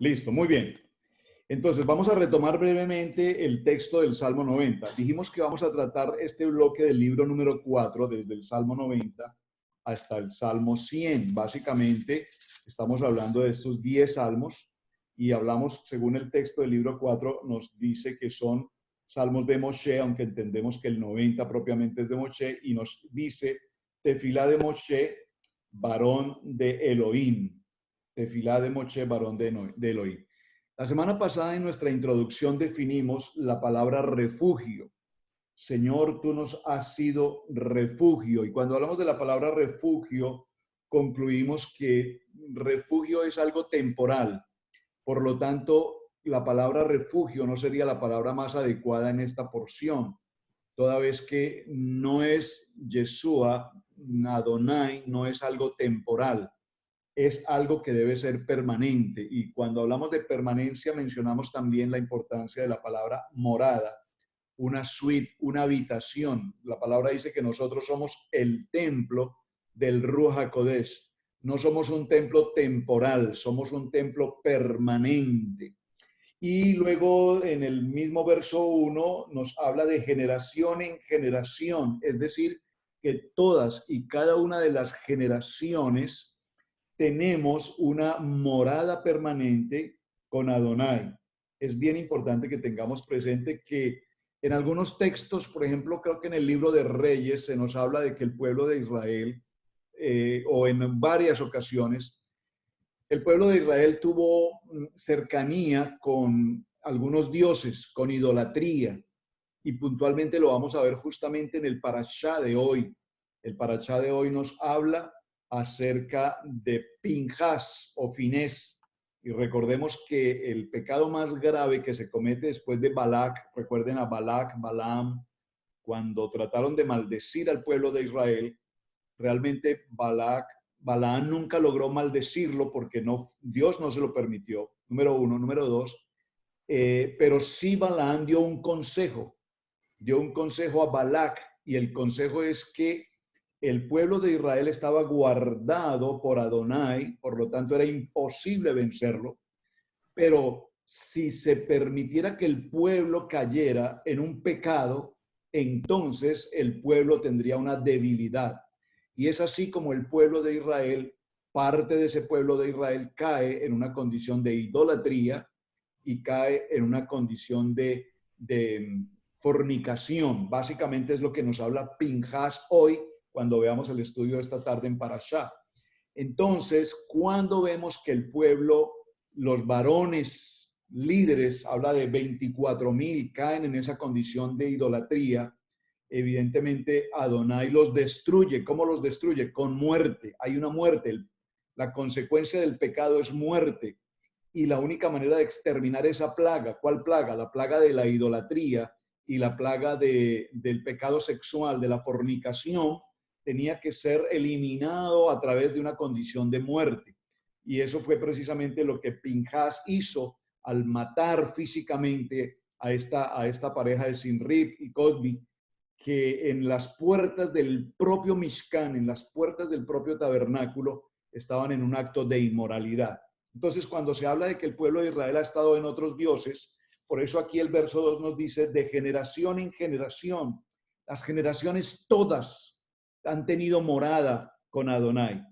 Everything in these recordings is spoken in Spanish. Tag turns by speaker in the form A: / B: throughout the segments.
A: Listo, muy bien. Entonces, vamos a retomar brevemente el texto del Salmo 90. Dijimos que vamos a tratar este bloque del libro número 4, desde el Salmo 90 hasta el Salmo 100. Básicamente, estamos hablando de estos 10 salmos y hablamos, según el texto del libro 4, nos dice que son salmos de Moshe, aunque entendemos que el 90 propiamente es de Moshe, y nos dice Tefilá de Moshe, varón de Elohim. Tefilá de Moshe, varón de Elohim. La semana pasada en nuestra introducción definimos la palabra refugio. Señor, tú nos has sido refugio. Y cuando hablamos de la palabra refugio, concluimos que refugio es algo temporal. Por lo tanto, la palabra refugio no sería la palabra más adecuada en esta porción, toda vez que no es Yeshua, Adonai, no es algo temporal, es algo que debe ser permanente. Y cuando hablamos de permanencia, mencionamos también la importancia de la palabra morada, una suite, una habitación. La palabra dice que nosotros somos el templo del Ruach HaKodesh. No somos un templo temporal, somos un templo permanente. Y luego en el mismo verso 1 nos habla de generación en generación, es decir, que todas y cada una de las generaciones tenemos una morada permanente con Adonai. Es bien importante que tengamos presente que en algunos textos, por ejemplo, creo que en el libro de Reyes se nos habla de que el pueblo de Israel, o en varias ocasiones, el pueblo de Israel tuvo cercanía con algunos dioses, con idolatría, y puntualmente lo vamos a ver justamente en el parashá de hoy. El parashá de hoy nos habla acerca de Pinjas o Finés. Y recordemos que el pecado más grave que se comete después de Balac, recuerden a Balac, Balaam, cuando trataron de maldecir al pueblo de Israel, realmente Balaam nunca logró maldecirlo porque no, Dios no se lo permitió, número uno. Número dos, pero sí Balaam dio un consejo a Balac, y el consejo es que el pueblo de Israel estaba guardado por Adonai, por lo tanto era imposible vencerlo, pero si se permitiera que el pueblo cayera en un pecado, entonces el pueblo tendría una debilidad. Y es así como el pueblo de Israel, parte de ese pueblo de Israel cae en una condición de idolatría y cae en una condición de fornicación. Básicamente es lo que nos habla Pinjas hoy cuando veamos el estudio de esta tarde en Parashá. Entonces, cuando vemos que el pueblo, los varones líderes, habla de 24,000, caen en esa condición de idolatría, evidentemente Adonai los destruye. ¿Cómo los destruye? Con muerte. Hay una muerte. La consecuencia del pecado es muerte. Y la única manera de exterminar esa plaga, ¿cuál plaga? La plaga de la idolatría y la plaga del pecado sexual, de la fornicación, tenía que ser eliminado a través de una condición de muerte. Y eso fue precisamente lo que Pinjas hizo al matar físicamente a esta pareja de Sinrib y Cosbi, que en las puertas del propio Mishkan, en las puertas del propio tabernáculo, estaban en un acto de inmoralidad. Entonces, cuando se habla de que el pueblo de Israel ha estado en otros dioses, por eso aquí el verso 2 nos dice, de generación en generación, las generaciones todas han tenido morada con Adonai.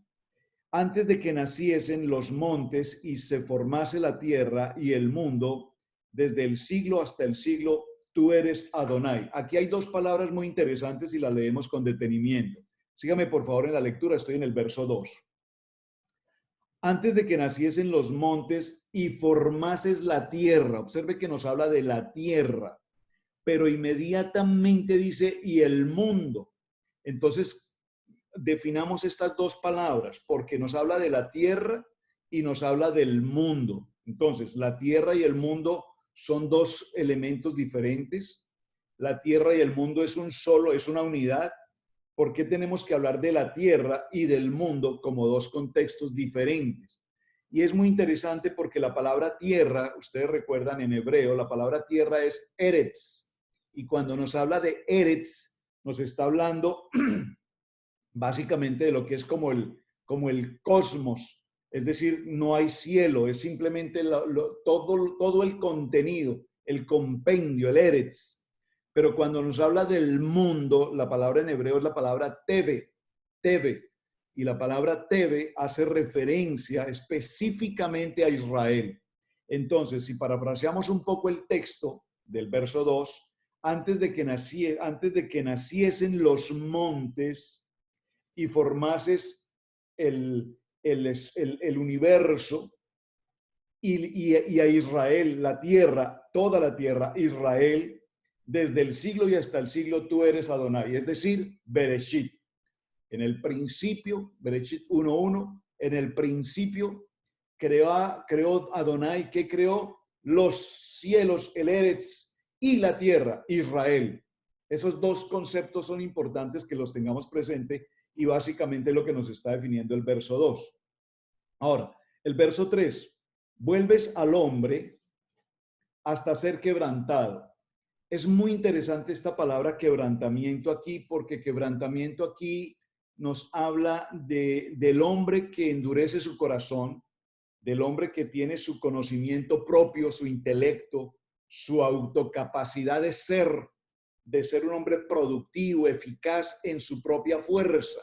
A: Antes de que naciesen los montes y se formase la tierra y el mundo, desde el siglo hasta el siglo, tú eres Adonai. Aquí hay dos palabras muy interesantes y las leemos con detenimiento. Sígame por favor en la lectura, estoy en el verso 2. Antes de que naciesen los montes y formases la tierra. Observe que nos habla de la tierra, pero inmediatamente dice y el mundo. Entonces, definamos estas dos palabras porque nos habla de la tierra y nos habla del mundo. Entonces, la tierra y el mundo son dos elementos diferentes. La tierra y el mundo es un solo, es una unidad. ¿Por qué tenemos que hablar de la tierra y del mundo como dos contextos diferentes? Y es muy interesante porque la palabra tierra, ustedes recuerdan en hebreo, la palabra tierra es Eretz. Y cuando nos habla de Eretz, nos está hablando básicamente de lo que es como el cosmos, Es decir, no hay cielo, es simplemente todo el contenido, el compendio, el eretz. Pero cuando nos habla del mundo, la palabra en hebreo es la palabra teve, teve. Y la palabra teve hace referencia específicamente a Israel. Entonces, si parafraseamos un poco el texto del verso 2, antes de que naciesen los montes y formases el universo y a Israel, la tierra, toda la tierra, Israel, desde el siglo y hasta el siglo tú eres Adonai, es decir, Bereshit. En el principio, Bereshit 1:1, en el principio creó Adonai, que creó los cielos, el Eretz y la tierra, Israel. Esos dos conceptos son importantes que los tengamos presente y básicamente lo que nos está definiendo el verso 2. Ahora, el verso 3, vuelves al hombre hasta ser quebrantado. Es muy interesante esta palabra quebrantamiento aquí, porque quebrantamiento aquí nos habla del hombre que endurece su corazón, del hombre que tiene su conocimiento propio, su intelecto, su autocapacidad de ser un hombre productivo, eficaz en su propia fuerza.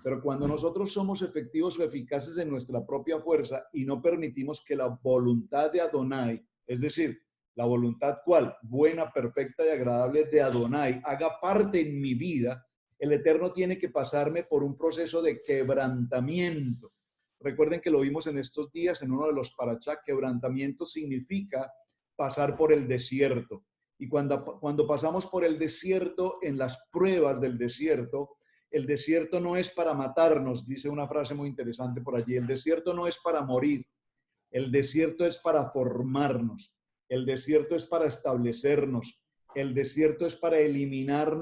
A: Pero cuando nosotros somos efectivos o eficaces en nuestra propia fuerza y no permitimos que la voluntad de Adonai, es decir, la voluntad cual, buena, perfecta y agradable de Adonai, haga parte en mi vida, el Eterno tiene que pasarme por un proceso de quebrantamiento. Recuerden que lo vimos en estos días en uno de los parachá. Quebrantamiento significa pasar por el desierto. Y cuando pasamos por el desierto, en las pruebas del desierto, el desierto no es para matarnos, dice una frase muy interesante por allí. El desierto no es para morir. El desierto es para formarnos. El desierto es para establecernos. El desierto es para eliminar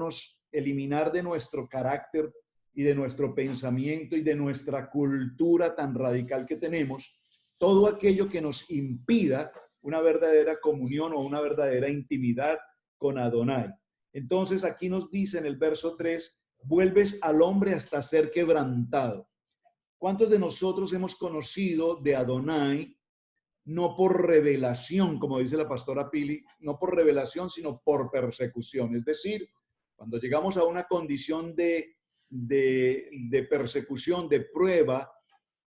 A: de nuestro carácter y de nuestro pensamiento y de nuestra cultura tan radical que tenemos, todo aquello que nos impida una verdadera comunión o una verdadera intimidad con Adonai. Entonces aquí nos dice en el verso 3, vuelves al hombre hasta ser quebrantado. ¿Cuántos de nosotros hemos conocido de Adonai no por revelación, como dice la pastora Pili, no por revelación, sino por persecución? Es decir, cuando llegamos a una condición de persecución, de prueba,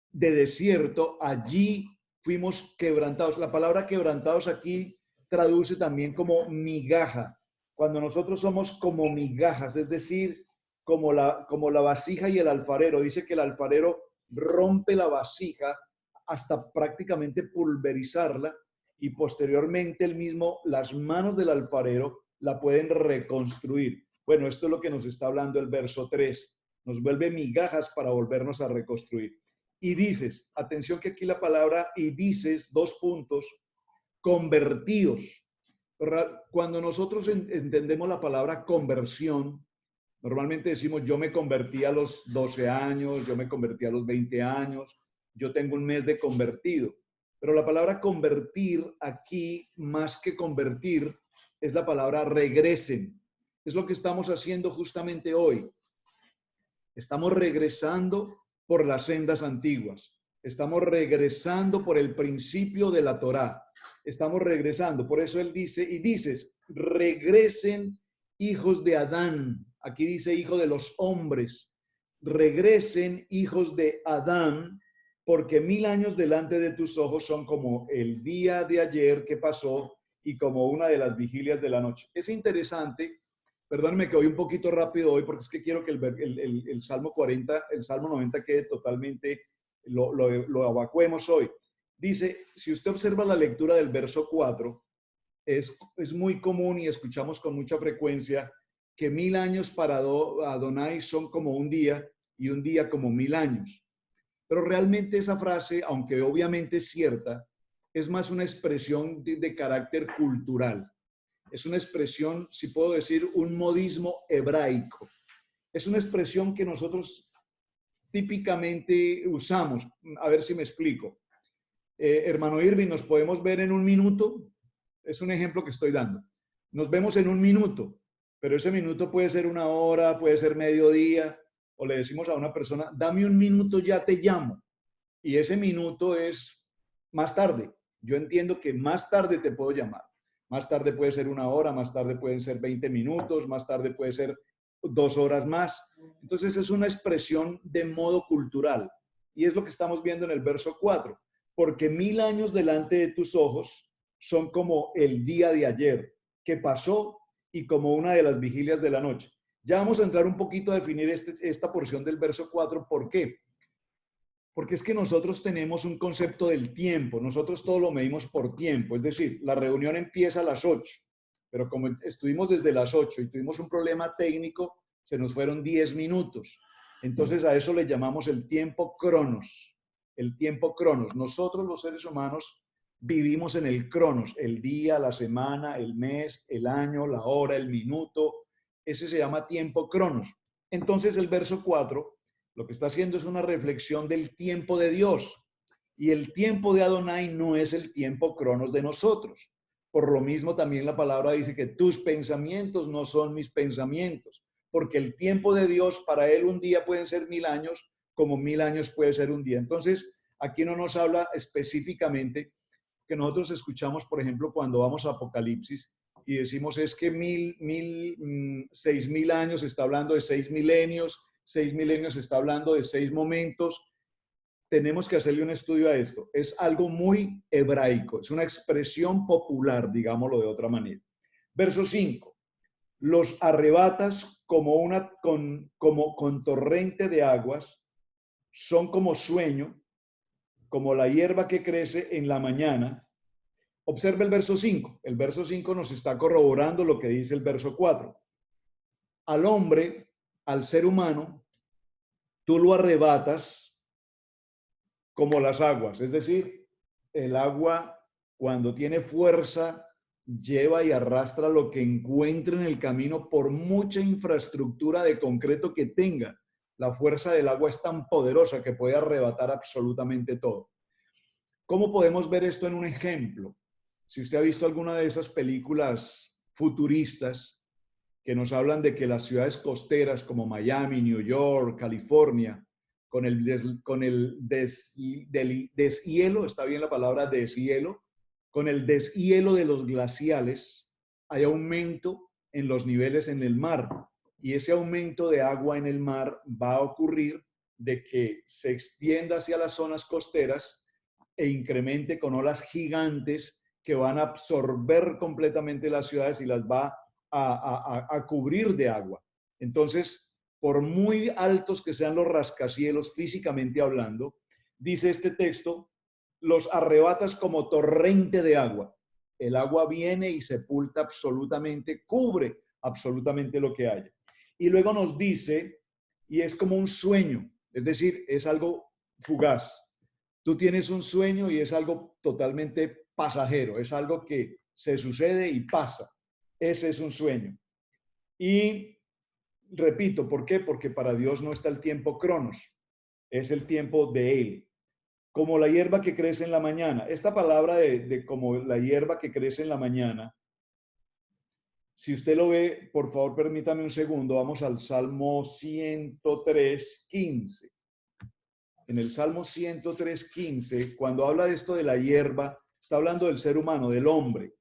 A: de desierto, allí fuimos quebrantados. La palabra quebrantados aquí traduce también como migaja. Cuando nosotros somos como migajas, es decir, como la vasija y el alfarero. Dice que el alfarero rompe la vasija hasta prácticamente pulverizarla y posteriormente las manos del alfarero la pueden reconstruir. Bueno, esto es lo que nos está hablando el verso 3. Nos vuelve migajas para volvernos a reconstruir. Y dices, atención que aquí la palabra y dices, 2 puntos, convertidos. Cuando nosotros entendemos la palabra conversión, normalmente decimos yo me convertí a los 12 años, yo me convertí a los 20 años, yo tengo un mes de convertido. Pero la palabra convertir aquí, más que convertir, es la palabra regresen. Es lo que estamos haciendo justamente hoy. Estamos regresando por las sendas antiguas. Estamos regresando por el principio de la Torá. Estamos regresando. Por eso él dice, y dices, regresen hijos de Adán. Aquí dice hijo de los hombres. Regresen hijos de Adán, porque 1000 años delante de tus ojos son como el día de ayer que pasó y como una de las vigilias de la noche. Es interesante. Perdónenme que voy un poquito rápido hoy porque es que quiero que el Salmo 40, el Salmo 90 quede totalmente, lo evacuemos hoy. Dice, si usted observa la lectura del verso 4, es muy común y escuchamos con mucha frecuencia que 1000 años para Adonai son como un día y un día como 1000 años. Pero realmente esa frase, aunque obviamente es cierta, es más una expresión de carácter cultural. Es una expresión, si puedo decir, un modismo hebraico. Es una expresión que nosotros típicamente usamos. A ver si me explico. Hermano Irving, ¿nos podemos ver en un minuto? Es un ejemplo que estoy dando. Nos vemos en un minuto, pero ese minuto puede ser una hora, puede ser mediodía, o le decimos a una persona, dame un minuto, ya te llamo. y ese minuto es más tarde. Yo entiendo que más tarde te puedo llamar. Más tarde puede ser 1 hora, más tarde pueden ser 20 minutos, más tarde puede ser 2 horas más. Entonces es una expresión de modo cultural. Y es lo que estamos viendo en el verso 4. Porque 1000 años delante de tus ojos son como el día de ayer que pasó y como una de las vigilias de la noche. Ya vamos a entrar un poquito a definir esta porción del verso 4. ¿Por qué? Porque es que nosotros tenemos un concepto del tiempo, nosotros todo lo medimos por tiempo, es decir, la reunión empieza a las 8, pero como estuvimos desde las 8 y tuvimos un problema técnico, se nos fueron 10 minutos. Entonces a eso le llamamos el tiempo cronos, el tiempo cronos. Nosotros los seres humanos vivimos en el cronos, el día, la semana, el mes, el año, la hora, el minuto, ese se llama tiempo cronos. Entonces el verso 4 lo que está haciendo es una reflexión del tiempo de Dios. Y el tiempo de Adonai no es el tiempo cronos de nosotros. Por lo mismo también la palabra dice que tus pensamientos no son mis pensamientos. Porque el tiempo de Dios para él un día pueden ser 1000 años, como 1000 años puede ser un día. Entonces, aquí no nos habla específicamente que nosotros escuchamos, por ejemplo, cuando vamos a Apocalipsis y decimos es que 6000 años está hablando de 6 milenios, 6 milenios está hablando de 6 momentos. Tenemos que hacerle un estudio a esto. Es algo muy hebraico, es una expresión popular, digámoslo de otra manera. Verso 5. Los arrebatas como con torrente de aguas, son como sueño, como la hierba que crece en la mañana. Observa el verso 5. El verso 5 nos está corroborando lo que dice el verso 4. Al hombre, al ser humano, tú lo arrebatas como las aguas. Es decir, el agua cuando tiene fuerza lleva y arrastra lo que encuentre en el camino por mucha infraestructura de concreto que tenga. La fuerza del agua es tan poderosa que puede arrebatar absolutamente todo. ¿Cómo podemos ver esto en un ejemplo? Si usted ha visto alguna de esas películas futuristas que nos hablan de que las ciudades costeras como Miami, New York, California, con el deshielo, está bien la palabra deshielo, con el deshielo de los glaciales, hay aumento en los niveles en el mar. Y ese aumento de agua en el mar va a ocurrir de que se extienda hacia las zonas costeras e incremente con olas gigantes que van a absorber completamente las ciudades y las va a cubrir de agua. Entonces, por muy altos que sean los rascacielos físicamente hablando, dice este texto, los arrebatas como torrente de agua. El agua viene y sepulta absolutamente, cubre absolutamente lo que haya. Y luego nos dice, y es como un sueño, es decir, es algo fugaz. Tú tienes un sueño y es algo totalmente pasajero, es algo que se sucede y pasa. Ese es un sueño. Y repito, ¿por qué? Porque para Dios no está el tiempo cronos, es el tiempo de Él. Como la hierba que crece en la mañana. Esta palabra de como la hierba que crece en la mañana, si usted lo ve, por favor, permítame un segundo, vamos al Salmo 103:15. En el Salmo 103:15, cuando habla de esto de la hierba, está hablando del ser humano, del hombre.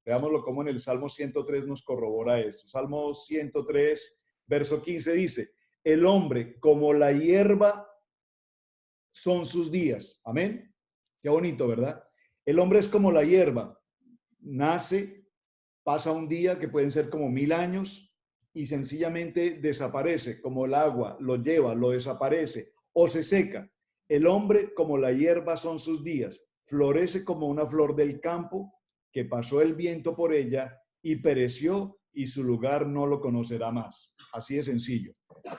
A: Veámoslo como en el Salmo 103 nos corrobora esto. Salmo 103, verso 15 dice, el hombre como la hierba son sus días. Amén. Qué bonito, ¿verdad? El hombre es como la hierba. Nace, pasa un día que pueden ser como 1000 años y sencillamente desaparece, como el agua lo lleva, lo desaparece o se seca. El hombre como la hierba son sus días. Florece como una flor del campo que pasó el viento por ella y pereció y su lugar no lo conocerá más. Así de sencillo.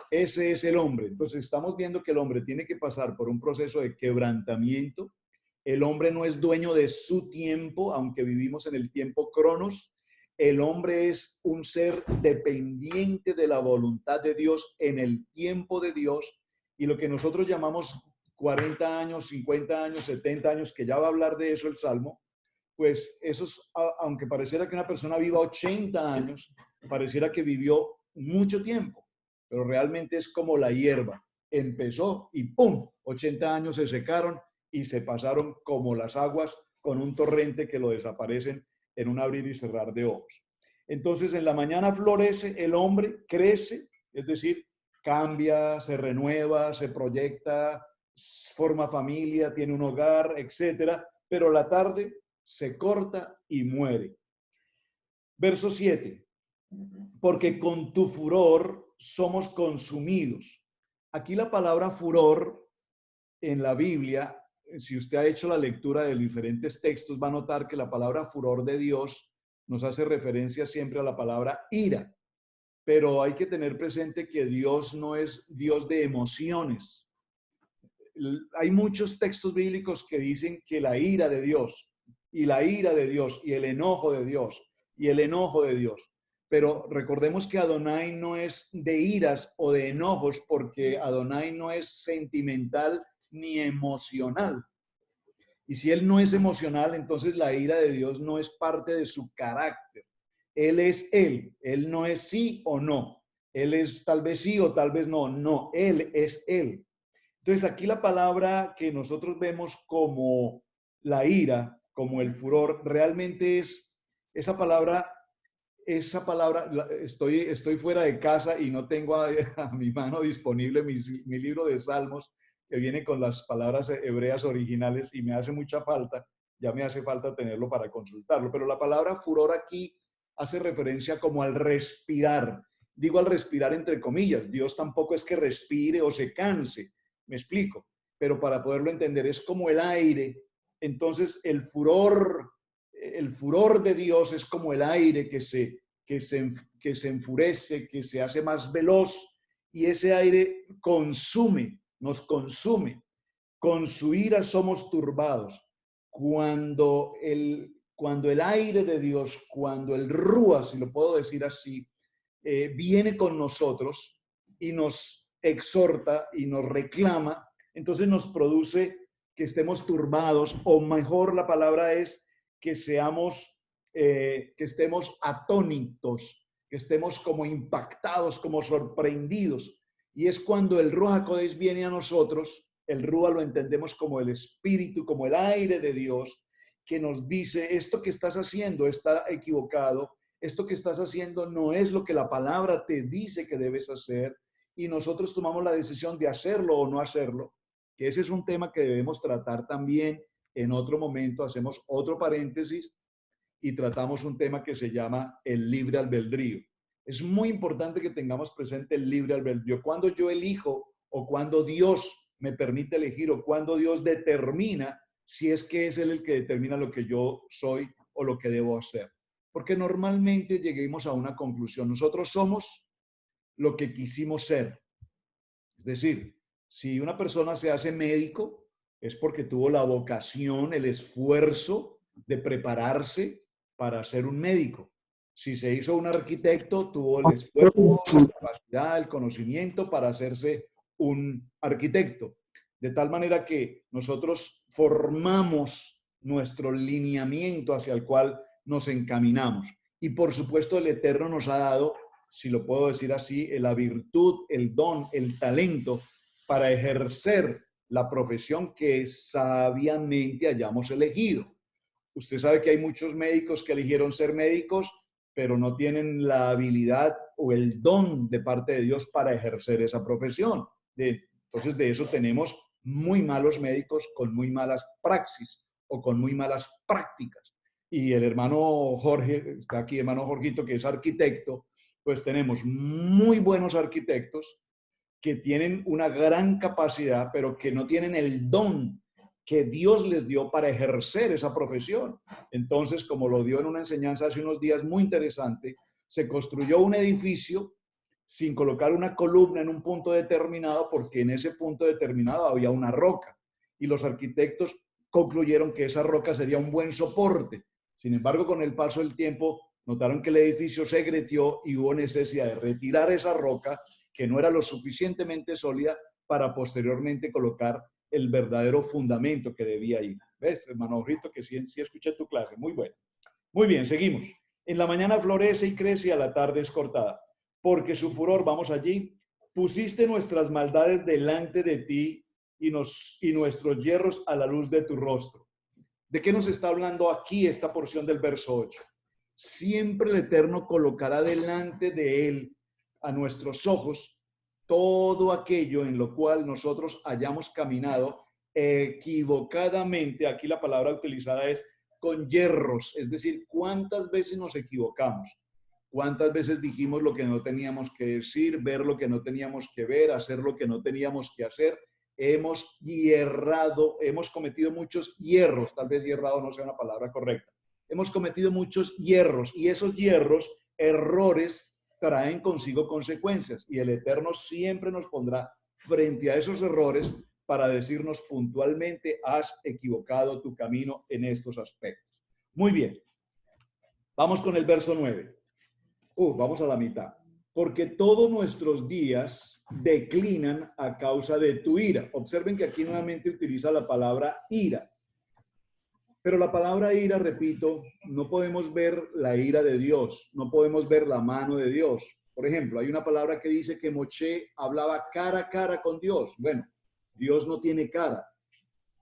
A: Ese es el hombre. Entonces estamos viendo que el hombre tiene que pasar por un proceso de quebrantamiento. El hombre no es dueño de su tiempo, aunque vivimos en el tiempo cronos. El hombre es un ser dependiente de la voluntad de Dios en el tiempo de Dios. Y lo que nosotros llamamos 40 años, 50 años, 70 años, que ya va a hablar de eso el Salmo, pues esos, aunque pareciera que una persona viva 80 años, pareciera que vivió mucho tiempo, pero realmente es como la hierba. Empezó y ¡pum! 80 años se secaron y se pasaron como las aguas con un torrente que lo desaparecen en un abrir y cerrar de ojos. Entonces, en la mañana florece el hombre, crece, es decir, cambia, se renueva, se proyecta, forma familia, tiene un hogar, etcétera, pero la tarde se corta y muere. Verso 7. Porque con tu furor somos consumidos. Aquí la palabra furor en la Biblia, si usted ha hecho la lectura de diferentes textos, va a notar que la palabra furor de Dios nos hace referencia siempre a la palabra ira. Pero hay que tener presente que Dios no es Dios de emociones. Hay muchos textos bíblicos que dicen que la ira de Dios y la ira de Dios y el enojo de Dios y el enojo de Dios. Pero recordemos que Adonai no es de iras o de enojos, porque Adonai no es sentimental ni emocional. Y si Él no es emocional, entonces la ira de Dios no es parte de su carácter. Él es Él. Él no es sí o no. Él es tal vez sí o tal vez no. No, Él es Él. Entonces aquí la palabra que nosotros vemos como la ira, como el furor, realmente es esa palabra, estoy fuera de casa y no tengo a mi mano disponible mi libro de Salmos, que viene con las palabras hebreas originales y me hace mucha falta, ya me hace falta tenerlo para consultarlo, pero la palabra furor aquí hace referencia como al respirar. Digo al respirar entre comillas, Dios tampoco es que respire o se canse, me explico, pero para poderlo entender es como el aire. Entonces el furor de Dios es como el aire que se enfurece, que se hace más veloz, y ese aire nos consume. Con su ira somos turbados. Cuando el aire de Dios, cuando el Rúa, si lo puedo decir así, viene con nosotros y nos exhorta y nos reclama, entonces nos produce que estemos turbados, o mejor la palabra es que estemos atónitos, que estemos como impactados, como sorprendidos. Y es cuando el Ruach HaKodesh viene a nosotros, el Rúa lo entendemos como el espíritu, como el aire de Dios, que nos dice, esto que estás haciendo está equivocado, esto que estás haciendo no es lo que la palabra te dice que debes hacer, y nosotros tomamos la decisión de hacerlo o no hacerlo, que ese es un tema que debemos tratar también en otro momento. Hacemos otro paréntesis y tratamos un tema que se llama el libre albedrío. Es muy importante que tengamos presente el libre albedrío. Cuando yo elijo, o cuando Dios me permite elegir, o cuando Dios determina si es que es Él el que determina lo que yo soy o lo que debo hacer. Porque normalmente lleguemos a una conclusión. Nosotros somos lo que quisimos ser. Es decir, si una persona se hace médico, es porque tuvo la vocación, el esfuerzo de prepararse para ser un médico. Si se hizo un arquitecto, tuvo el esfuerzo, la capacidad, el conocimiento para hacerse un arquitecto. De tal manera que nosotros formamos nuestro lineamiento hacia el cual nos encaminamos. Y por supuesto el Eterno nos ha dado, si lo puedo decir así, la virtud, el don, el talento para ejercer la profesión que sabiamente hayamos elegido. Usted sabe que hay muchos médicos que eligieron ser médicos, pero no tienen la habilidad o el don de parte de Dios para ejercer esa profesión. Entonces, de eso tenemos muy malos médicos con muy malas praxis o con muy malas prácticas. Y el hermano Jorge, está aquí hermano Jorgito, que es arquitecto, pues tenemos muy buenos arquitectos que tienen una gran capacidad, pero que no tienen el don que Dios les dio para ejercer esa profesión. Entonces, como lo dio en una enseñanza hace unos días muy interesante, se construyó un edificio sin colocar una columna en un punto determinado, porque en ese punto determinado había una roca, y los arquitectos concluyeron que esa roca sería un buen soporte. Sin embargo, con el paso del tiempo, notaron que el edificio se grieteó y hubo necesidad de retirar esa roca, que no era lo suficientemente sólida, para posteriormente colocar el verdadero fundamento que debía ir. ¿Ves, hermano Ojito, que sí escuché tu clase? Muy bueno. Muy bien, seguimos. En la mañana florece y crece y a la tarde es cortada. Porque su furor, vamos allí, pusiste nuestras maldades delante de ti y nuestros hierros a la luz de tu rostro. ¿De qué nos está hablando aquí esta porción del verso 8? Siempre el Eterno colocará delante de él, a nuestros ojos, todo aquello en lo cual nosotros hayamos caminado equivocadamente. Aquí la palabra utilizada es con hierros, es decir, ¿cuántas veces nos equivocamos? ¿Cuántas veces dijimos lo que no teníamos que decir, ver lo que no teníamos que ver, hacer lo que no teníamos que hacer? Hemos hierrado, hemos cometido muchos hierros, tal vez hierrado no sea una palabra correcta. Hemos cometido muchos hierros y esos hierros, errores, traen consigo consecuencias y el Eterno siempre nos pondrá frente a esos errores para decirnos puntualmente, has equivocado tu camino en estos aspectos. Muy bien, vamos con el verso 9. Vamos a la mitad. Porque todos nuestros días declinan a causa de tu ira. Observen que aquí nuevamente utiliza la palabra ira. Pero la palabra ira, repito, no podemos ver la ira de Dios, no podemos ver la mano de Dios. Por ejemplo, hay una palabra que dice que Moshe hablaba cara a cara con Dios. Bueno, Dios no tiene cara,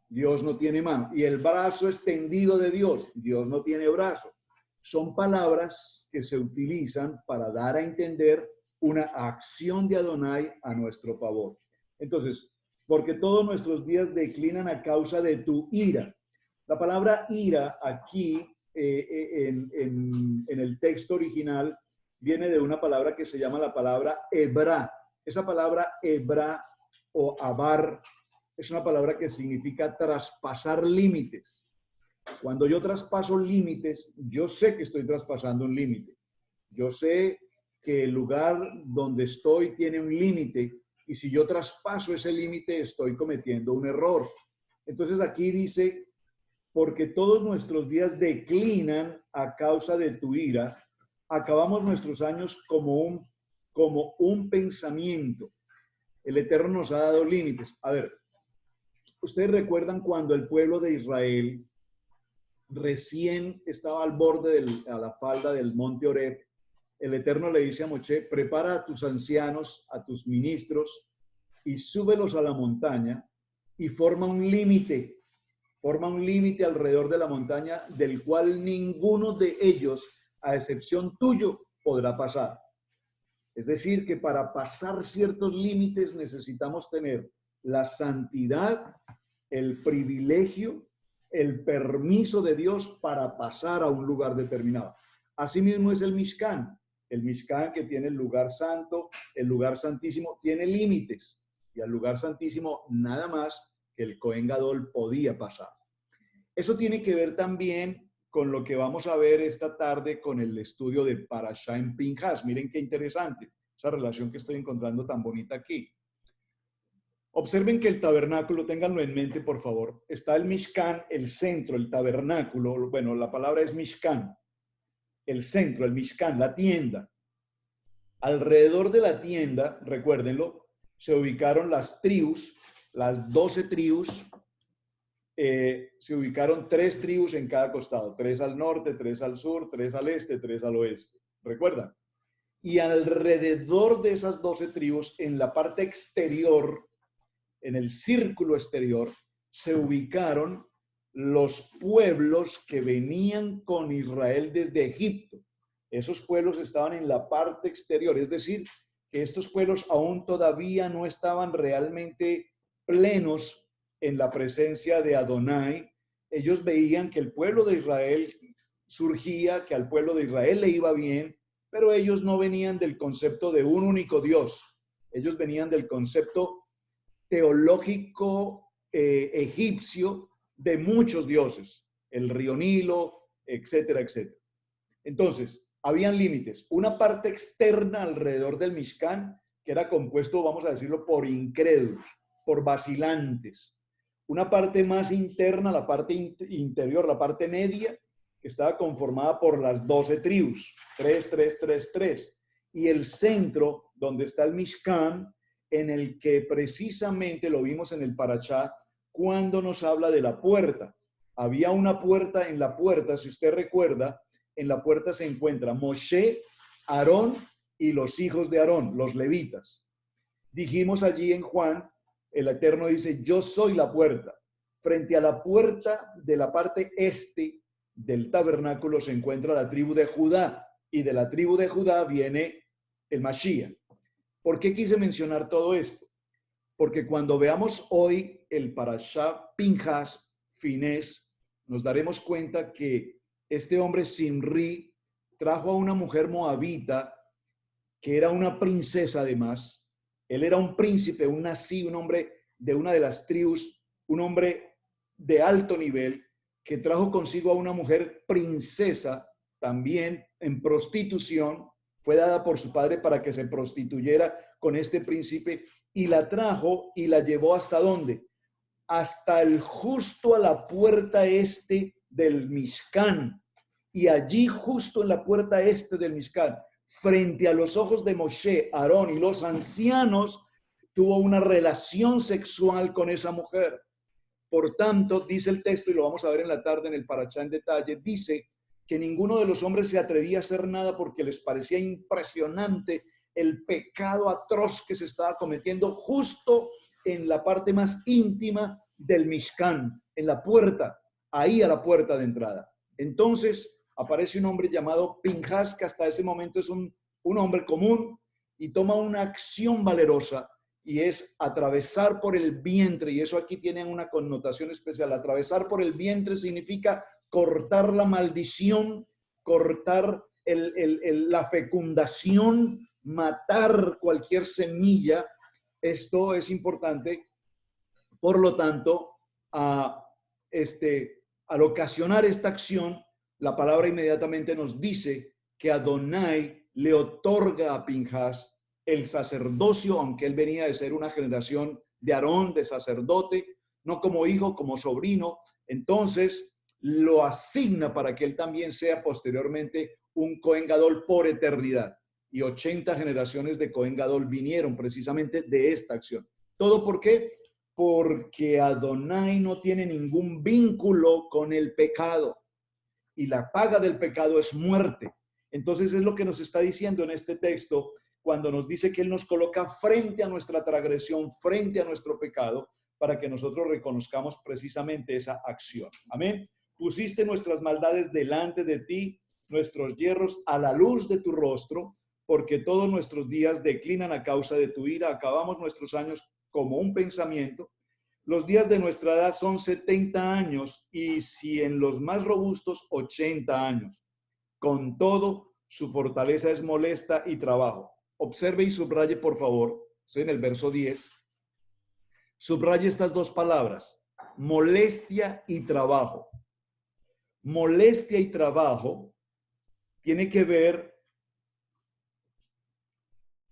A: Dios no tiene mano. Y el brazo extendido de Dios, Dios no tiene brazo. Son palabras que se utilizan para dar a entender una acción de Adonai a nuestro favor. Entonces, porque todos nuestros días declinan a causa de tu ira. La palabra ira aquí en el texto original viene de una palabra que se llama la palabra hebrá. Esa palabra hebrá o abar es una palabra que significa traspasar límites. Cuando yo traspaso límites, yo sé que estoy traspasando un límite. Yo sé que el lugar donde estoy tiene un límite y si yo traspaso ese límite estoy cometiendo un error. Entonces aquí dice, porque todos nuestros días declinan a causa de tu ira, acabamos nuestros años como un pensamiento. El Eterno nos ha dado límites. A ver, ustedes recuerdan cuando el pueblo de Israel recién estaba al borde a la falda del monte Oreb, el Eterno le dice a Moshe, prepara a tus ancianos, a tus ministros, y súbelos a la montaña y forma un límite alrededor de la montaña del cual ninguno de ellos, a excepción tuyo, podrá pasar. Es decir, que para pasar ciertos límites necesitamos tener la santidad, el privilegio, el permiso de Dios para pasar a un lugar determinado. Asimismo es el Mishkan. El Mishkan, que tiene el lugar santo, el lugar santísimo, tiene límites. Y al lugar santísimo nada más que el Cohen Gadol podía pasar. Eso tiene que ver también con lo que vamos a ver esta tarde con el estudio de Parashá en Pinhas. Miren qué interesante esa relación que estoy encontrando tan bonita aquí. Observen que el tabernáculo, ténganlo en mente por favor, está el Mishkan, el centro, el tabernáculo, bueno, la palabra es Mishkan, el centro, el Mishkan, la tienda. Alrededor de la tienda, recuérdenlo, se ubicaron las tribus, las 12 tribus, se ubicaron 3 tribus en cada costado, 3 al norte, 3 al sur, 3 al este, 3 al oeste, ¿recuerdan? Y alrededor de esas 12 tribus, en la parte exterior, en el círculo exterior, se ubicaron los pueblos que venían con Israel desde Egipto. Esos pueblos estaban en la parte exterior, es decir, que estos pueblos aún todavía no estaban realmente plenos en la presencia de Adonai. Ellos veían que el pueblo de Israel surgía, que al pueblo de Israel le iba bien, pero ellos no venían del concepto de un único Dios. Ellos venían del concepto teológico egipcio de muchos dioses, el río Nilo, etcétera, etcétera. Entonces, habían límites. Una parte externa alrededor del Mishkan, que era compuesto, vamos a decirlo, por incrédulos, por vacilantes. Una parte más interna, la parte interior, la parte media, que estaba conformada por las 12 tribus, 3, 3, 3, 3. Y el centro, donde está el Mishkan, en el que precisamente lo vimos en el Parashá, cuando nos habla de la puerta. Había una puerta en la puerta, si usted recuerda, en la puerta se encuentra Moshe, Aarón y los hijos de Aarón, los levitas. Dijimos allí en Juan el Eterno dice, yo soy la puerta. Frente a la puerta de la parte este del tabernáculo se encuentra la tribu de Judá, y de la tribu de Judá viene el Mashiach. ¿Por qué quise mencionar todo esto? Porque cuando veamos hoy el Parashá Pinjas, Finés, nos daremos cuenta que este hombre Simri trajo a una mujer moabita que era una princesa además. Él era un príncipe, un nazí, un hombre de una de las tribus, un hombre de alto nivel, que trajo consigo a una mujer princesa, también en prostitución, fue dada por su padre para que se prostituyera con este príncipe, y la trajo y la llevó ¿hasta dónde? Hasta el justo a la puerta este del Mishkan. Y allí, justo en la puerta este del Mishkan, frente a los ojos de Moshe, Aarón y los ancianos, tuvo una relación sexual con esa mujer. Por tanto, dice el texto, y lo vamos a ver en la tarde en el Parashá en detalle, dice que ninguno de los hombres se atrevía a hacer nada porque les parecía impresionante el pecado atroz que se estaba cometiendo justo en la parte más íntima del Mishkan, en la puerta, ahí a la puerta de entrada. Entonces aparece un hombre llamado Pinjas, que hasta ese momento es un hombre común, y toma una acción valerosa, y es atravesar por el vientre, y eso aquí tiene una connotación especial. Atravesar por el vientre significa cortar la maldición, cortar la fecundación, matar cualquier semilla. Esto es importante. Por lo tanto, al ocasionar esta acción, la palabra inmediatamente nos dice que Adonai le otorga a Pinjas el sacerdocio, aunque él venía de ser una generación de Aarón, de sacerdote, no como hijo, como sobrino. Entonces lo asigna para que él también sea posteriormente un Cohen Gadol por eternidad. Y 80 generaciones de Cohen Gadol vinieron precisamente de esta acción. ¿Todo por qué? Porque Adonai no tiene ningún vínculo con el pecado, y la paga del pecado es muerte. Entonces es lo que nos está diciendo en este texto, cuando nos dice que Él nos coloca frente a nuestra transgresión, frente a nuestro pecado, para que nosotros reconozcamos precisamente esa acción. Amén. Pusiste nuestras maldades delante de ti, nuestros yerros a la luz de tu rostro, porque todos nuestros días declinan a causa de tu ira, acabamos nuestros años como un pensamiento. Los días de nuestra edad son 70 años, y si en los más robustos, 80 años. Con todo, su fortaleza es molesta y trabajo. Observe y subraye, por favor, estoy en el verso 10. Subraye estas dos palabras, molestia y trabajo. Molestia y trabajo tiene que ver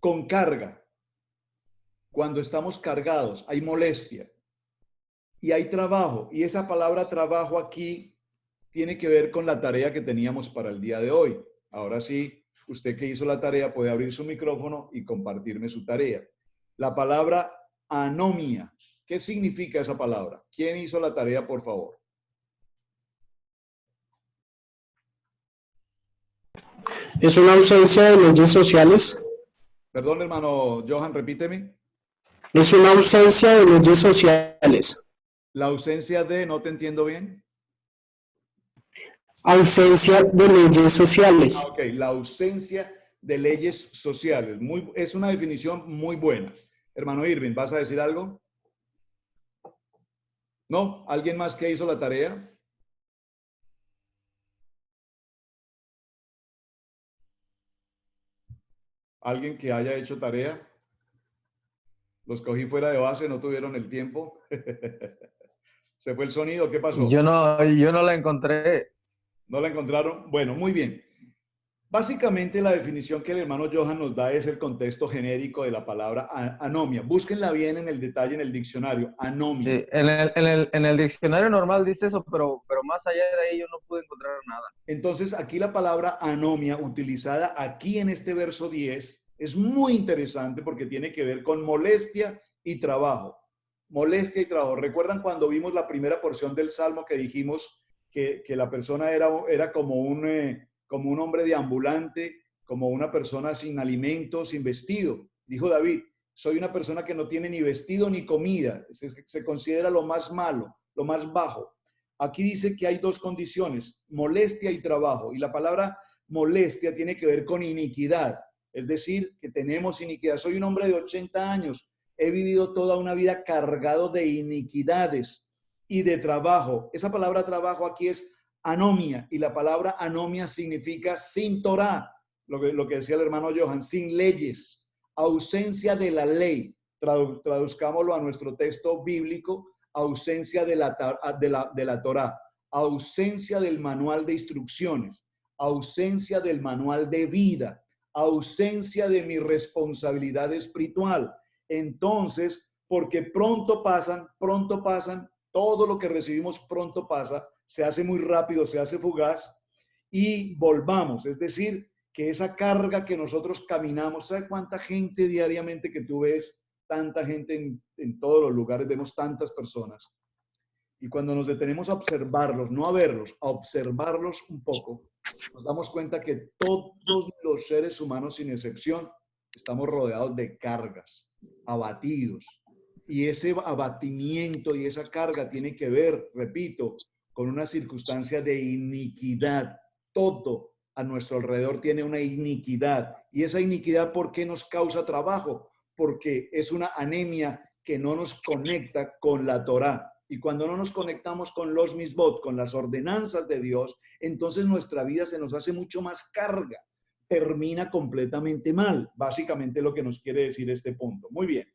A: con carga. Cuando estamos cargados, hay molestia y hay trabajo. Y esa palabra trabajo aquí tiene que ver con la tarea que teníamos para el día de hoy. Ahora sí, usted que hizo la tarea puede abrir su micrófono y compartirme su tarea. La palabra anomia. ¿Qué significa esa palabra? ¿Quién hizo la tarea, por favor?
B: Es una ausencia de leyes sociales.
A: Perdón, hermano Johan, repíteme.
B: Es una ausencia de leyes sociales.
A: La ausencia de, no te entiendo bien.
B: Ausencia de leyes sociales.
A: Ok, la ausencia de leyes sociales. Es una definición muy buena. Hermano Irving, ¿vas a decir algo? ¿No? ¿Alguien más que hizo la tarea? ¿Alguien que haya hecho tarea? Los cogí fuera de base, no tuvieron el tiempo. ¿Se fue el sonido? ¿Qué pasó?
C: Yo no la encontré.
A: ¿No la encontraron? Bueno, muy bien. Básicamente la definición que el hermano Johan nos da es el contexto genérico de la palabra anomia. Búsquenla bien en el detalle en el diccionario, anomia.
C: Sí, en el diccionario normal dice eso, pero más allá de ahí yo no pude encontrar nada.
A: Entonces aquí la palabra anomia utilizada aquí en este verso 10 es muy interesante porque tiene que ver con molestia y trabajo. Molestia y trabajo. ¿Recuerdan cuando vimos la primera porción del Salmo que dijimos que la persona era como un hombre deambulante, como una persona sin alimento, sin vestido? Dijo David, soy una persona que no tiene ni vestido ni comida. Se considera lo más malo, lo más bajo. Aquí dice que hay dos condiciones, molestia y trabajo. Y la palabra molestia tiene que ver con iniquidad. Es decir, que tenemos iniquidad. Soy un hombre de 80 años. He vivido toda una vida cargado de iniquidades y de trabajo. Esa palabra trabajo aquí es anomia. Y la palabra anomia significa sin Torah. Lo que decía el hermano Johan, sin leyes, ausencia de la ley. Traduzcámoslo a nuestro texto bíblico, ausencia de la Torah, ausencia del manual de instrucciones, ausencia del manual de vida, ausencia de mi responsabilidad espiritual. Entonces, porque pronto pasan, todo lo que recibimos pronto pasa, se hace muy rápido, se hace fugaz y volvamos. Es decir, que esa carga que nosotros caminamos, ¿sabe cuánta gente diariamente que tú ves? Tanta gente en todos los lugares, vemos tantas personas. Y cuando nos detenemos a observarlos, no a verlos, a observarlos un poco, nos damos cuenta que todos los seres humanos, sin excepción, estamos rodeados de cargas, abatidos. Y ese abatimiento y esa carga tiene que ver, repito, con una circunstancia de iniquidad. Todo a nuestro alrededor tiene una iniquidad. Y esa iniquidad, ¿por qué nos causa trabajo? Porque es una anemia que no nos conecta con la Torá. Y cuando no nos conectamos con los misbot, con las ordenanzas de Dios, entonces nuestra vida se nos hace mucho más carga. Termina completamente mal. Básicamente lo que nos quiere decir este punto. Muy bien.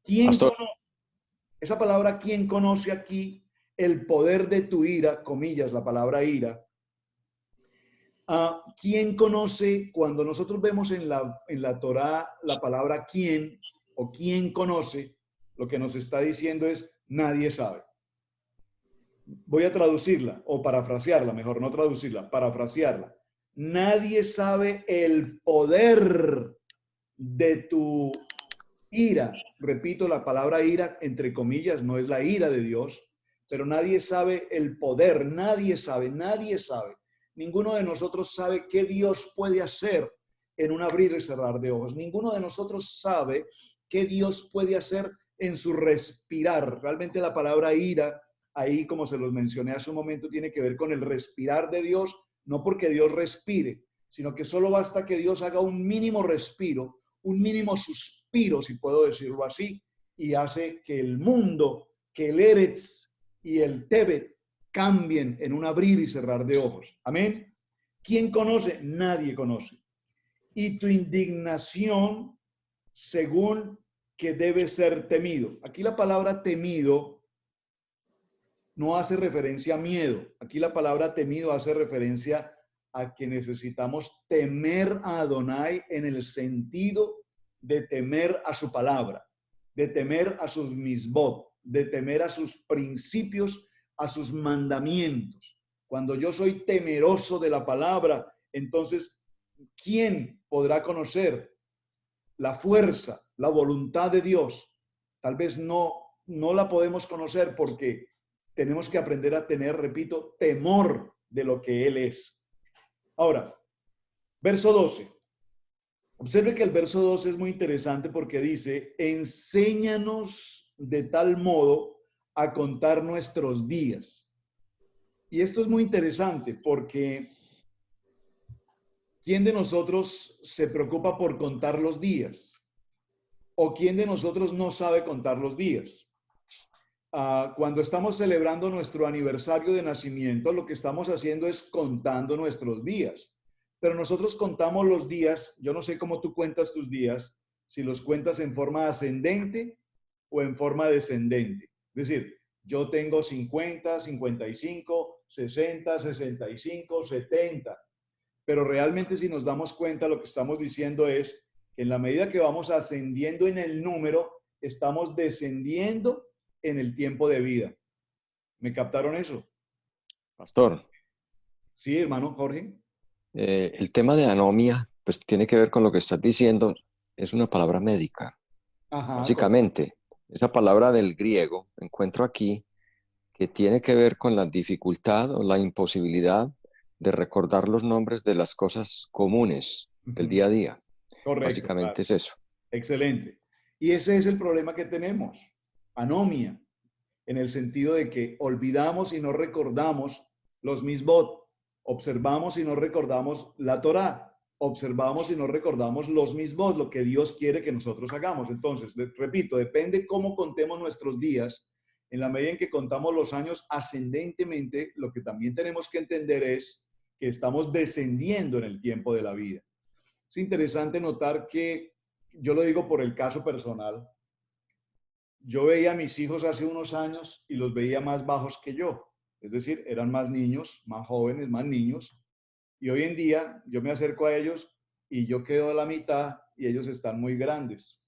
A: ¿Quién conoce? Esa palabra, ¿quién conoce aquí el poder de tu ira? Comillas, la palabra ira. ¿Quién conoce? Cuando nosotros vemos en la Torá la palabra quién o quién conoce, lo que nos está diciendo es nadie sabe. Voy a traducirla o parafrasearla, mejor no traducirla, parafrasearla. Nadie sabe el poder de tu ira. Repito, la palabra ira, entre comillas, no es la ira de Dios, pero nadie sabe el poder, nadie sabe. Ninguno de nosotros sabe qué Dios puede hacer en un abrir y cerrar de ojos. Ninguno de nosotros sabe qué Dios puede hacer en su respirar. Realmente la palabra ira, ahí como se los mencioné hace un momento, tiene que ver con el respirar de Dios, no porque Dios respire, sino que solo basta que Dios haga un mínimo respiro, un mínimo suspiro, si puedo decirlo así, y hace que el mundo, que el Eretz y el Tebet cambien en un abrir y cerrar de ojos. Amén. ¿Quién conoce? Nadie conoce. Y tu indignación, según que debe ser temido. Aquí la palabra temido no hace referencia a miedo. Aquí la palabra temido hace referencia a que necesitamos temer a Adonai en el sentido de temer a su palabra, de temer a sus misbot, de temer a sus principios, a sus mandamientos. Cuando yo soy temeroso de la palabra, entonces, ¿quién podrá conocer la fuerza, la voluntad de Dios? Tal vez no la podemos conocer porque tenemos que aprender a tener, repito, temor de lo que Él es. Ahora, verso 12. Observe que el verso 12 es muy interesante porque dice, enséñanos de tal modo a contar nuestros días. Y esto es muy interesante porque ¿quién de nosotros se preocupa por contar los días? ¿O quién de nosotros no sabe contar los días? Cuando estamos celebrando nuestro aniversario de nacimiento, lo que estamos haciendo es contando nuestros días. Pero nosotros contamos los días, yo no sé cómo tú cuentas tus días, si los cuentas en forma ascendente o en forma descendente. Es decir, yo tengo 50, 55, 60, 65, 70. Pero realmente si nos damos cuenta, lo que estamos diciendo es que en la medida que vamos ascendiendo en el número, estamos descendiendo en el tiempo de vida. ¿Me captaron eso?
D: Pastor.
A: Sí, hermano Jorge.
D: El tema de anomia, pues tiene que ver con lo que estás diciendo, es una palabra médica.
A: Ajá,
D: básicamente, esa palabra del griego, encuentro aquí, que tiene que ver con la dificultad o la imposibilidad de recordar los nombres de las cosas comunes del día a día.
A: Correcto.
D: Básicamente
A: claro.
D: es eso.
A: Excelente. Y ese es el problema que tenemos, anomia, en el sentido de que olvidamos y no recordamos los misbot, observamos y no recordamos la Torá, observamos y no recordamos los misbot, lo que Dios quiere que nosotros hagamos. Entonces, repito, depende cómo contemos nuestros días. En la medida en que contamos los años ascendentemente, lo que también tenemos que entender es que estamos descendiendo en el tiempo de la vida. Es interesante notar que, yo lo digo por el caso personal, yo veía a mis hijos hace unos años y los veía más bajos que yo. Es decir, eran más niños, más jóvenes, más niños. Y hoy en día yo me acerco a ellos y yo quedo a la mitad y ellos están muy grandes.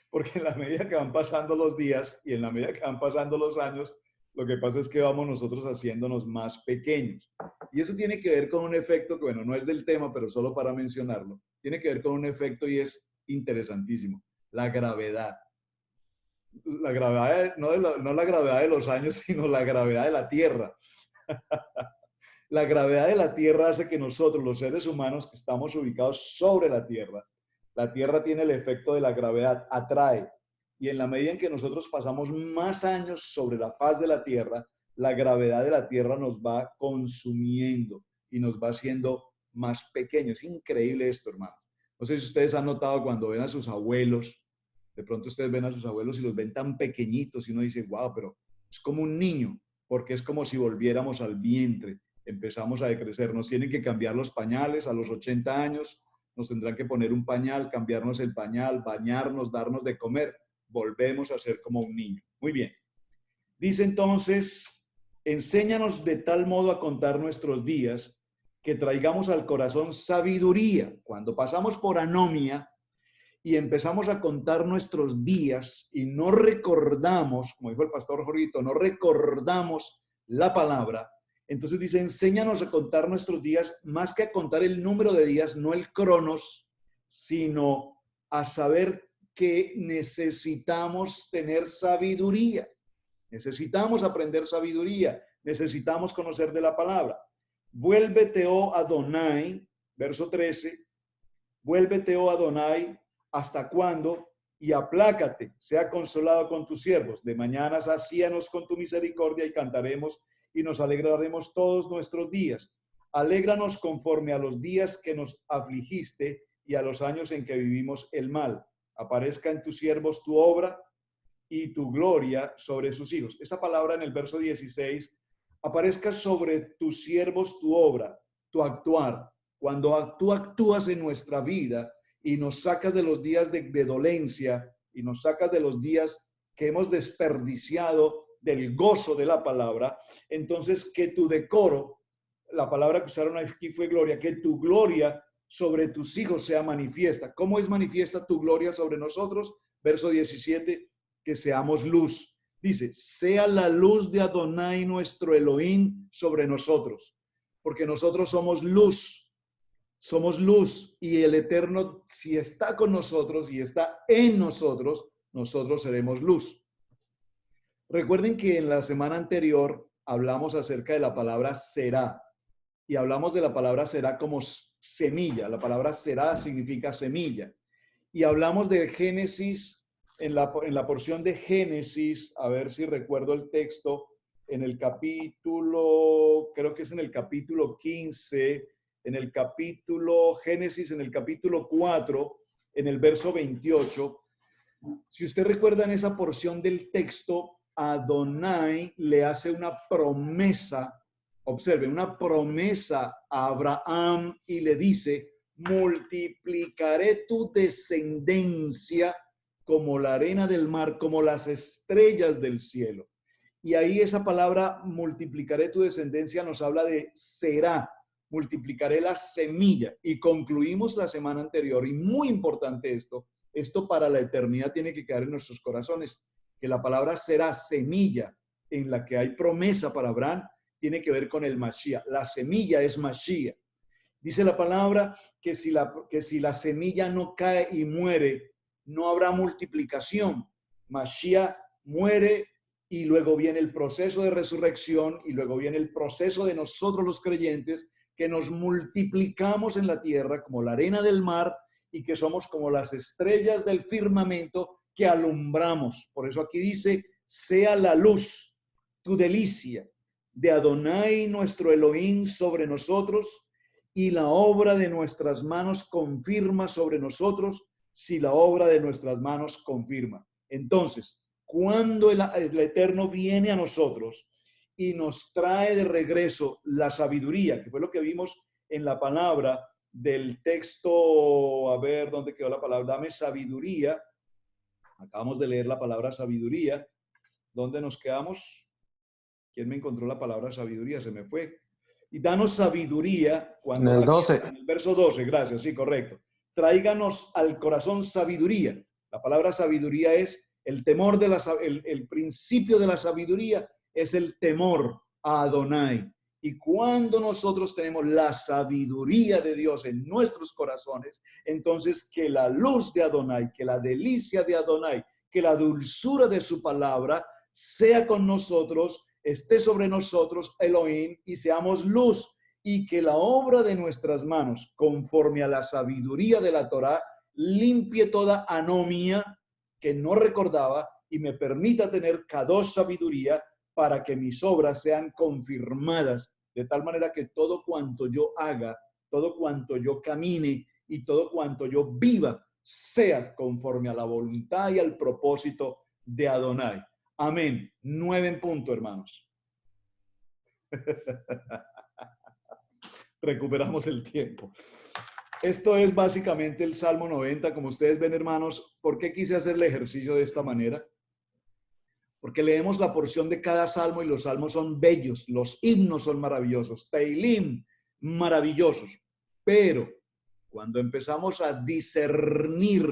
A: Porque en la medida que van pasando los días y en la medida que van pasando los años, lo que pasa es que vamos nosotros haciéndonos más pequeños. Y eso tiene que ver con un efecto que, bueno, no es del tema, pero solo para mencionarlo. Tiene que ver con un efecto y es interesantísimo. La gravedad. La gravedad, no la gravedad de los años, sino la gravedad de la Tierra. La gravedad de la Tierra hace que nosotros, los seres humanos que estamos ubicados sobre la Tierra tiene el efecto de la gravedad, atrae. Y en la medida en que nosotros pasamos más años sobre la faz de la Tierra, la gravedad de la Tierra nos va consumiendo y nos va haciendo más pequeños. Es increíble esto, hermano. No sé si ustedes han notado cuando ven a sus abuelos, de pronto ustedes ven a sus abuelos y los ven tan pequeñitos y uno dice, wow, pero es como un niño, porque es como si volviéramos al vientre. Empezamos a decrecer, nos tienen que cambiar los pañales a los 80 años, nos tendrán que poner un pañal, cambiarnos el pañal, bañarnos, darnos de comer, volvemos a ser como un niño. Muy bien. Dice entonces, enséñanos de tal modo a contar nuestros días que traigamos al corazón sabiduría. Cuando pasamos por anomia y empezamos a contar nuestros días y no recordamos, como dijo el pastor Jorgito, no recordamos la palabra, entonces dice, enséñanos a contar nuestros días, más que a contar el número de días, no el cronos, sino a saber que necesitamos tener sabiduría. Necesitamos aprender sabiduría. Necesitamos conocer de la palabra. Vuélvete, oh Adonai, verso 13, vuélvete, oh Adonai, ¿hasta cuándo? Y aplácate, sea consolado con tus siervos. De mañana sacíanos con tu misericordia y cantaremos y nos alegraremos todos nuestros días. Alégranos conforme a los días que nos afligiste y a los años en que vivimos el mal. Aparezca en tus siervos tu obra y tu gloria sobre sus hijos. Esta palabra en el verso 16, aparezca sobre tus siervos tu obra, tu actuar. Cuando tú actúas en nuestra vida y nos sacas de los días de dolencia y nos sacas de los días que hemos desperdiciado del gozo de la palabra, entonces que tu decoro, la palabra que usaron aquí fue gloria, que tu gloria sobre tus hijos sea manifiesta. ¿Cómo es manifiesta tu gloria sobre nosotros? Verso 17, que seamos luz. Dice, sea la luz de Adonai nuestro Elohim sobre nosotros, porque nosotros somos luz y el Eterno, si está con nosotros y está en nosotros, nosotros seremos luz. Recuerden que en la semana anterior hablamos acerca de la palabra será y hablamos de la palabra será como semilla. La palabra será significa semilla. Y hablamos de Génesis, en la porción de Génesis, a ver si recuerdo el texto, en el capítulo, creo que es en el capítulo 15, en el capítulo Génesis, en el capítulo 4, en el verso 28. Si usted recuerda en esa porción del texto, Adonai le hace una promesa, observe, una promesa a Abraham y le dice, multiplicaré tu descendencia como la arena del mar, como las estrellas del cielo. Y ahí esa palabra, multiplicaré tu descendencia, nos habla de será, multiplicaré la semilla. Y concluimos la semana anterior, y muy importante esto para la eternidad tiene que quedar en nuestros corazones, que la palabra será semilla, en la que hay promesa para Abraham, tiene que ver con el Mashiach. La semilla es Mashiach. Dice la palabra que si la semilla no cae y muere, no habrá multiplicación. Mashiach muere y luego viene el proceso de resurrección y luego viene el proceso de nosotros los creyentes que nos multiplicamos en la tierra como la arena del mar y que somos como las estrellas del firmamento que alumbramos. Por eso aquí dice, sea la luz, tu delicia, de Adonai nuestro Elohim sobre nosotros, y la obra de nuestras manos confirma sobre nosotros, si la obra de nuestras manos confirma. Entonces, cuando el Eterno viene a nosotros y nos trae de regreso la sabiduría, que fue lo que vimos en la palabra del texto, a ver, ¿dónde quedó la palabra? Dame sabiduría. Acabamos de leer la palabra sabiduría. ¿Dónde nos quedamos? ¿Quién me encontró la palabra sabiduría? Se me fue. Y danos sabiduría cuando...
C: En el 12.
A: En el verso 12, gracias, sí, correcto. Tráiganos al corazón sabiduría. La palabra sabiduría es el temor de el principio de la sabiduría es el temor a Adonai. Y cuando nosotros tenemos la sabiduría de Dios en nuestros corazones, entonces que la luz de Adonai, que la delicia de Adonai, que la dulzura de su palabra sea con nosotros, esté sobre nosotros, Elohim, y seamos luz, y que la obra de nuestras manos, conforme a la sabiduría de la Torá, limpie toda anomía que no recordaba y me permita tener kadosh sabiduría para que mis obras sean confirmadas, de tal manera que todo cuanto yo haga, todo cuanto yo camine y todo cuanto yo viva, sea conforme a la voluntad y al propósito de Adonai. Amén. 9 en punto, hermanos. Recuperamos el tiempo. Esto es básicamente el Salmo 90. Como ustedes ven, hermanos, ¿por qué quise hacer el ejercicio de esta manera? Porque leemos la porción de cada salmo y los salmos son bellos, los himnos son maravillosos, Teilim, maravillosos. Pero cuando empezamos a discernir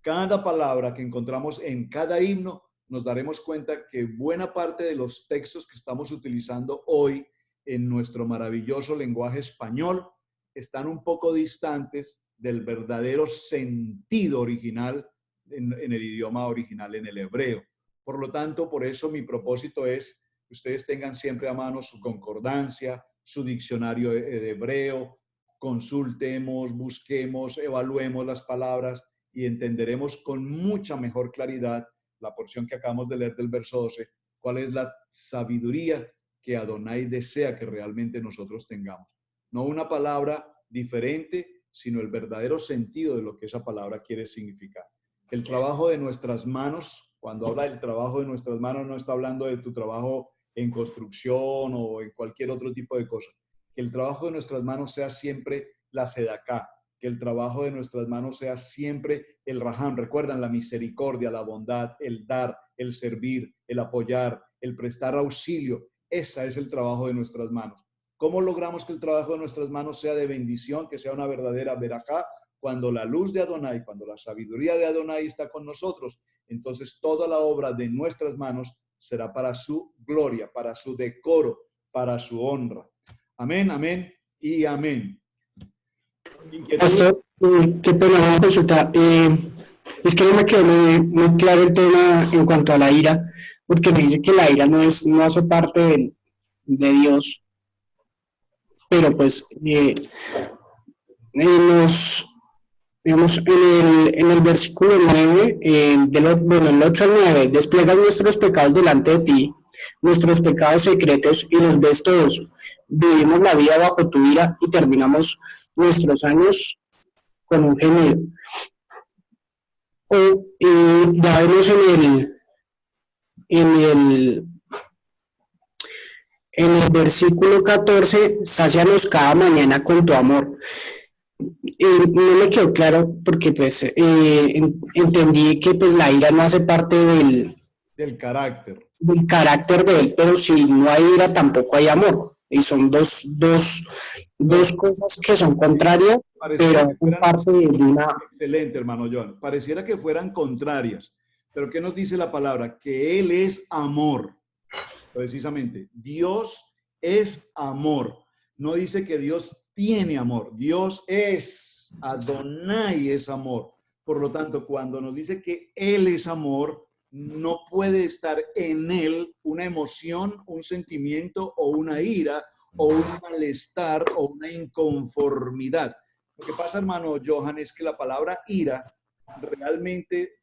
A: cada palabra que encontramos en cada himno, nos daremos cuenta que buena parte de los textos que estamos utilizando hoy en nuestro maravilloso lenguaje español están un poco distantes del verdadero sentido original en el idioma original, en el hebreo. Por lo tanto, por eso mi propósito es que ustedes tengan siempre a mano su concordancia, su diccionario de hebreo, consultemos, busquemos, evaluemos las palabras y entenderemos con mucha mejor claridad la porción que acabamos de leer del verso 12, cuál es la sabiduría que Adonai desea que realmente nosotros tengamos. No una palabra diferente, sino el verdadero sentido de lo que esa palabra quiere significar. El trabajo de nuestras manos, cuando habla del trabajo de nuestras manos, no está hablando de tu trabajo en construcción o en cualquier otro tipo de cosa. Que el trabajo de nuestras manos sea siempre la sedaká, que el trabajo de nuestras manos sea siempre el raham. Recuerdan la misericordia, la bondad, el dar, el servir, el apoyar, el prestar auxilio. Ese es el trabajo de nuestras manos. ¿Cómo logramos que el trabajo de nuestras manos sea de bendición, que sea una verdadera verajá? Cuando la luz de Adonai, cuando la sabiduría de Adonai está con nosotros, entonces toda la obra de nuestras manos será para su gloria, para su decoro, para su honra. Amén, amén y amén.
B: Pastor, qué pena, una consulta. Es que no me quedó muy claro el tema en cuanto a la ira, porque me dice que la ira no hace parte de Dios, pero pues digamos, en el versículo 9, el 8 al 9, desplegas nuestros pecados delante de ti, nuestros pecados secretos, y los ves todos. Vivimos la vida bajo tu ira y terminamos nuestros años con un gemido. O ya vemos en el versículo 14, sácianos cada mañana con tu amor. No me quedó claro porque pues entendí que pues la ira no hace parte
A: del carácter
B: de él, pero si no hay ira tampoco hay amor. Y son dos cosas que son contrarias, pero son parte de una...
A: Excelente, hermano John. Pareciera que fueran contrarias, pero ¿qué nos dice la palabra? Que Él es amor. Precisamente, Dios es amor. No dice que Dios tiene amor. Dios es, Adonai es amor. Por lo tanto, cuando nos dice que Él es amor, no puede estar en Él una emoción, un sentimiento o una ira o un malestar o una inconformidad. Lo que pasa, hermano Johan, es que la palabra ira realmente,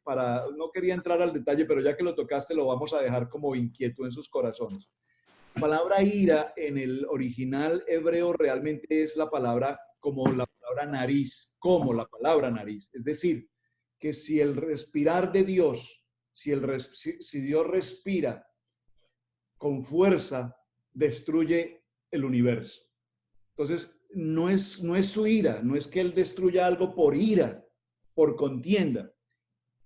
A: no quería entrar al detalle, pero ya que lo tocaste, lo vamos a dejar como inquieto en sus corazones. La palabra ira en el original hebreo realmente es la palabra como la palabra nariz, como la palabra nariz. Es decir, que si el respirar de Dios, si Dios respira con fuerza, destruye el universo. Entonces, no es su ira, no es que Él destruya algo por ira, por contienda,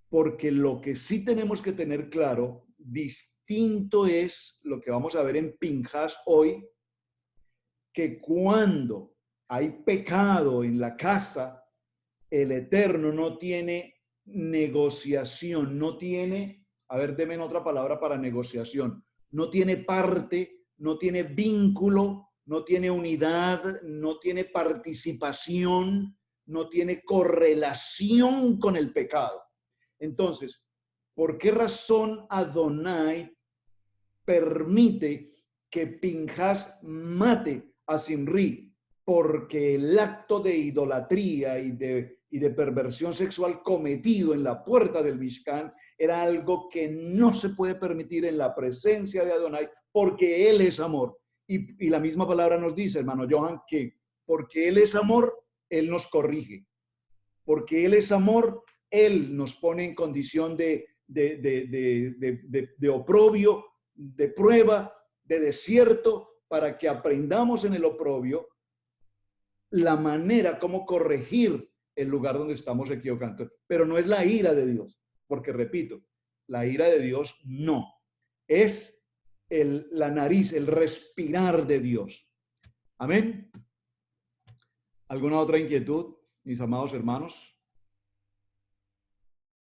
A: porque lo que sí tenemos que tener claro, distinto es lo que vamos a ver en Pinjas hoy, que cuando hay pecado en la casa, el Eterno no tiene negociación, no tiene, a ver, deme otra palabra para negociación, no tiene parte, no tiene vínculo, no tiene unidad, no tiene participación, no tiene correlación con el pecado. Entonces, ¿por qué razón Adonai permite que Pinjas mate a Zimri? Porque el acto de idolatría y de perversión sexual cometido en la puerta del Mishkan era algo que no se puede permitir en la presencia de Adonai, porque Él es amor. Y la misma palabra nos dice, hermano Johan, que porque Él es amor, Él nos corrige. Porque Él es amor, Él nos pone en condición de oprobio, de prueba, de desierto, para que aprendamos en el oprobio la manera como corregir el lugar donde estamos equivocando. Pero no es la ira de Dios, porque repito, la ira de Dios no. Es la nariz, el respirar de Dios. Amén. ¿Alguna otra inquietud, mis amados hermanos?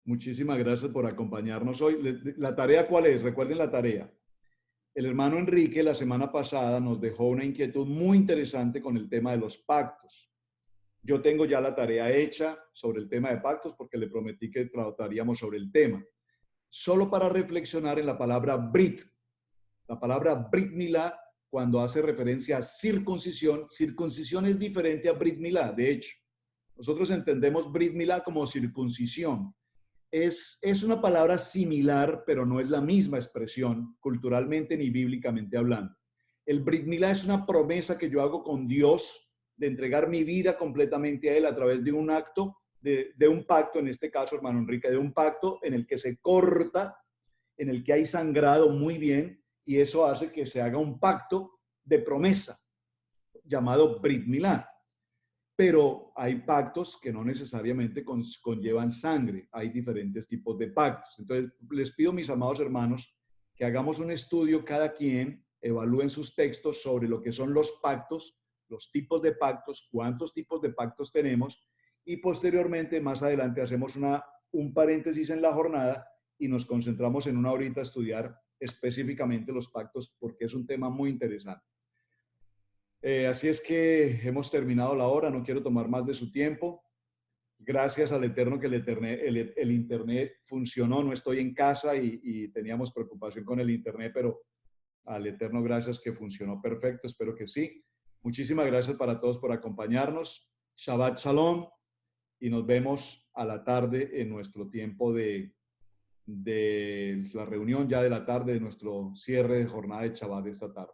A: Muchísimas gracias por acompañarnos hoy. ¿La tarea cuál es? Recuerden la tarea. El hermano Enrique la semana pasada nos dejó una inquietud muy interesante con el tema de los pactos. Yo tengo ya la tarea hecha sobre el tema de pactos porque le prometí que trataríamos sobre el tema. Solo para reflexionar en la palabra Brit. La palabra Brit Milá, cuando hace referencia a circuncisión, circuncisión es diferente a Brit Milá, de hecho. Nosotros entendemos Brit Milá como circuncisión. Es una palabra similar, pero no es la misma expresión culturalmente ni bíblicamente hablando. El Brit Milá es una promesa que yo hago con Dios de entregar mi vida completamente a Él a través de un acto, de un pacto, en este caso, hermano Enrique, de un pacto en el que se corta, en el que hay sangrado muy bien, y eso hace que se haga un pacto de promesa llamado Brit Milá. Pero hay pactos que no necesariamente conllevan sangre. Hay diferentes tipos de pactos. Entonces, les pido, mis amados hermanos, que hagamos un estudio cada quien, evalúen sus textos sobre lo que son los pactos, los tipos de pactos, cuántos tipos de pactos tenemos, y posteriormente, más adelante, hacemos un paréntesis en la jornada y nos concentramos en una horita a estudiar específicamente los pactos, porque es un tema muy interesante. Así es que hemos terminado la hora, no quiero tomar más de su tiempo. Gracias al Eterno que el Internet funcionó, no estoy en casa y teníamos preocupación con el Internet, pero al Eterno gracias que funcionó perfecto, espero que sí. Muchísimas gracias para todos por acompañarnos. Shabbat Shalom y nos vemos a la tarde en nuestro tiempo de la reunión ya de la tarde, de nuestro cierre de jornada de Shabbat de esta tarde.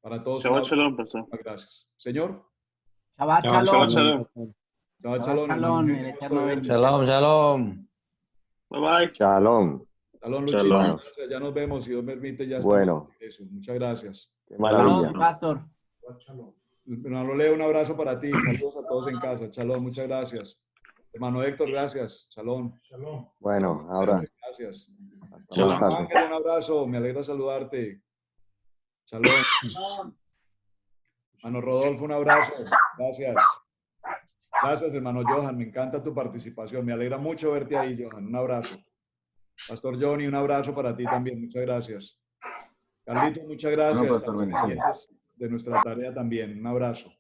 A: Para todos.
E: Shabbat Shalom, pastor.
A: Gracias. Señor.
B: Shabbat Shalom.
E: Shabbat Shalom.
A: Shabbat
B: Shalom,
A: Shalom.
B: el Eterno bendiga.
C: Shalom, shalom.
E: Bye bye.
D: Shalom.
A: Shalom, Luchito.
E: Shalom.
A: Gracias. Ya nos vemos, si Dios permite. Ya
D: Bueno.
A: eso. Muchas gracias.
D: Qué maravilla.
B: Shalom, pastor.
A: Hermano Leo, un abrazo para ti. Saludos a todos en casa. Shalom, muchas gracias. Hermano Héctor, gracias. Shalom.
D: Bueno, ahora.
A: Gracias.
D: Hasta más
A: Hermano
D: tarde.
A: Ángel, un abrazo. Me alegra saludarte. Shalom. Hermano Rodolfo, un abrazo. Gracias. Gracias, hermano Johan. Me encanta tu participación. Me alegra mucho verte ahí, Johan. Un abrazo. Pastor Johnny, un abrazo para ti también. Muchas gracias. Carlito, muchas gracias.
F: Bueno, pastor,
A: Estamos pendientes de nuestra tarea también. Un abrazo.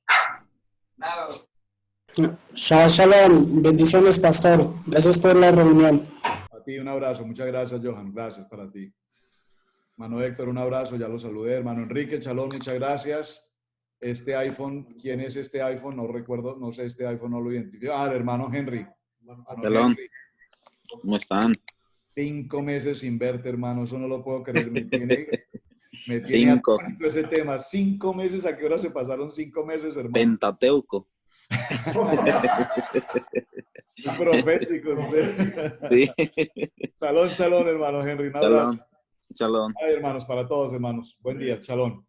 B: Shabbat Shalom. Bendiciones, pastor. Gracias por la reunión.
A: A ti un abrazo. Muchas gracias, Johan. Gracias para ti. Hermano Héctor, un abrazo. Ya lo saludé. Hermano Enrique, shalom. Muchas gracias. Este iPhone, ¿quién es este iPhone? No recuerdo, no sé, este iPhone no lo identifico. Ah, el hermano Henry. Hermano
F: Salón.
A: Henry.
F: ¿Cómo están?
A: 5 meses sin verte, hermano. Eso no lo puedo creer. Me tiene
F: 5.
A: atónito ese tema. 5 meses. ¿A qué hora se pasaron 5 meses, hermano?
F: Pentateuco.
A: Muy profético usted.
F: Sí.
A: Shalom, shalom, hermano Henry. Un abrazo.
F: Salón. Salón.
A: Ay, hermanos, para todos, hermanos. Buen día. Shalom.